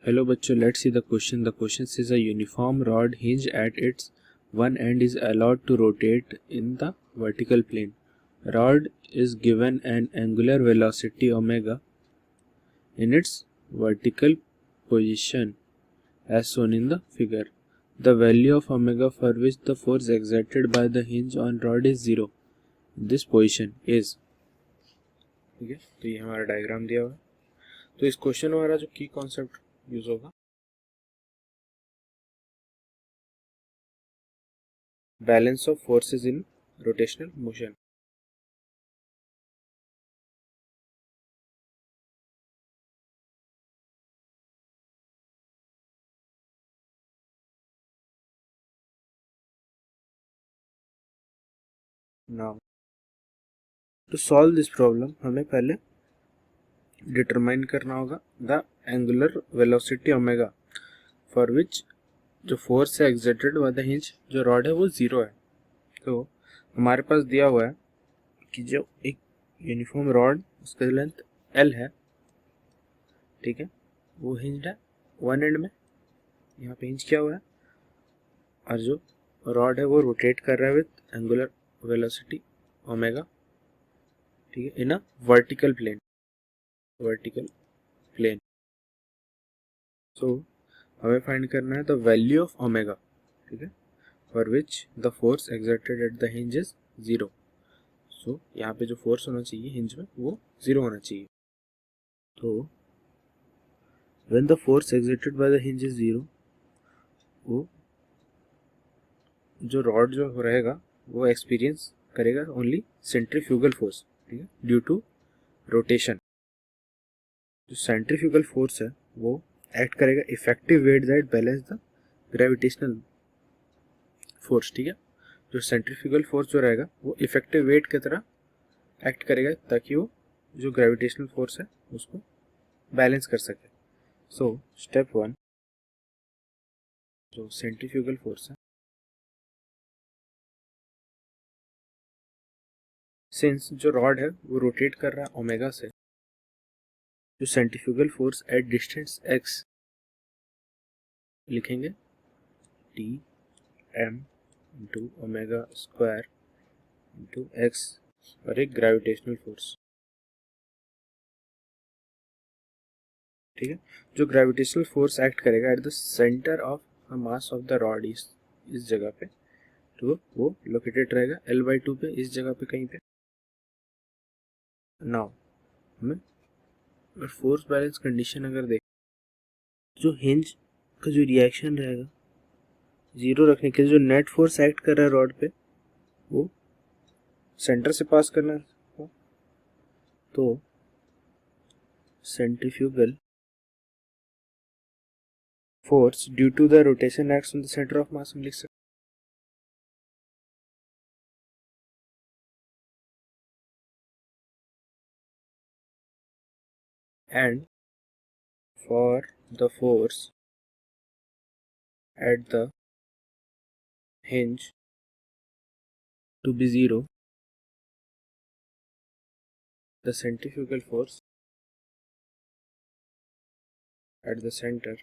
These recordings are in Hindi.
Hello बच्चों, let's see the question. The question says a uniform rod hinge at its one end is allowed to rotate in the vertical plane. Rod is given an angular velocity omega in its vertical position as shown in the figure. The value of omega for which the force exerted by the hinge on rod is 0. This position is, ठीक है, तो ये हमारा डायग्राम दिया हुआ है. तो इस क्वेश्चन में हमारा जो की कॉन्सेप्ट यूज होगा, balance of forces in rotational motion. Now to solve this problem हमें पहले डिटरमाइन करना होगा the angular velocity omega for which जो फोर्स है एक्सर्टेड बाय द हिंज जो रॉड है वो 0 है. तो हमारे पास दिया हुआ है कि जो एक यूनिफॉर्म रॉड उसका लेंथ L है, ठीक है, वो हिंज है वन एंड में, यहाँ पे हिंज किया हुआ है, और जो रॉड है वो रोटेट कर रहा है विथ एंगुलर वेलोसिटी ओमेगा, ठीक है, इन अ वर्टिकल प्लेन. सो हमें फाइंड करना है द वैल्यू ऑफ ओमेगा, ठीक है, for which the force exerted at the hinge is 0. सो यहाँ पे जो फोर्स होना चाहिए हिंज में वो 0 होना चाहिए. तो when the force exerted by the hinge is 0, वो जो रॉड जो रहेगा वो एक्सपीरियंस करेगा ओनली सेंट्रीफ्यूगल फोर्स, ठीक है, ड्यू टू रोटेशन. जो सेंट्रीफ्यूगल फोर्स है वो एक्ट करेगा effective weight that balance the gravitational force, ठीक है. जो सेंट्रीफ्यूगल फोर्स जो रहेगा वो इफेक्टिव वेट की तरह एक्ट करेगा ताकि वो जो ग्रेविटेशनल फोर्स है उसको बैलेंस कर सके. सो स्टेप 1, जो सेंट्रीफ्यूगल फोर्स है, सिंस जो रॉड है वो रोटेट कर रहा है ओमेगा से, जो centrifugal force at distance x लिखेंगे T M into omega square into X, और एक ग्रेविटेशनल फोर्स, ठीक है. जो ग्रेविटेशनल फोर्स एक्ट करेगा at the centre of the mass of the rod इस जगह पे, तो वो लोकेटेड रहेगा L/2 पे, इस जगह पे कहीं पे. नाउ हमें अगर फोर्स बैलेंस कंडीशन अगर देख, जो हिंज का जो रिएक्शन रहेगा 0 रखने के लिए जो नेट फोर्स एक्ट कर रहा है रॉड पे वो सेंटर से पास करना है. तो centrifugal force due to the rotation acts on the centre of mass हम लिख सकते हैं. And for the force at the hinge to be 0, the centrifugal force at the center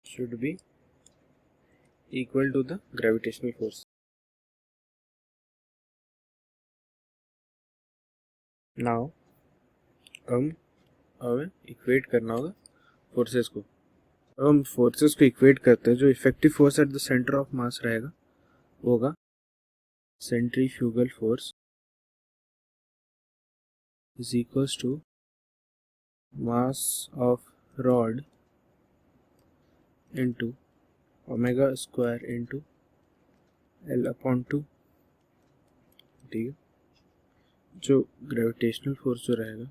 should be equal to the gravitational force. Now हमें इक्वेट करना होगा फोर्सेस को. अब हम फोर्सेस को इक्वेट करते हैं, जो effective force at the centre of मास रहेगा वो होगा centrifugal force is equals to mass of rod into omega square into L/2, ठीक है. जो ग्रेविटेशनल फोर्स जो रहेगा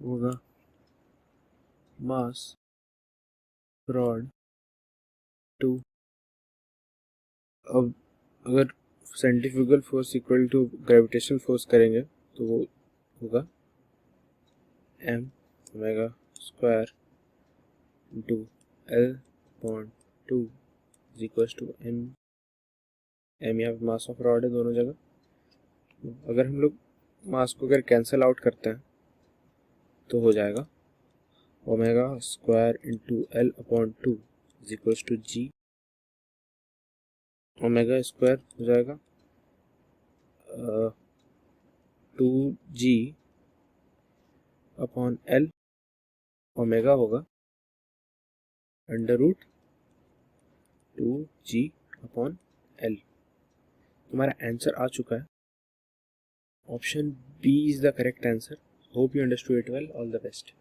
होगा मास रॉड टू, अब अगर centrifugal force equal to gravitational force करेंगे तो वो होगा m omega square into L/2 is equal to m. यहाँ पे मास ऑफ रॉड है दोनों जगह, अगर हम लोग मास को अगर कैंसिल आउट करते हैं तो हो जाएगा omega square into L upon 2 is equals to G. Omega square हो जाएगा 2g अपॉन एल, ओमेगा होगा under root 2g upon L. तुम्हारा आंसर आ चुका है, option B is the correct answer. Hope you understood it well, all the best.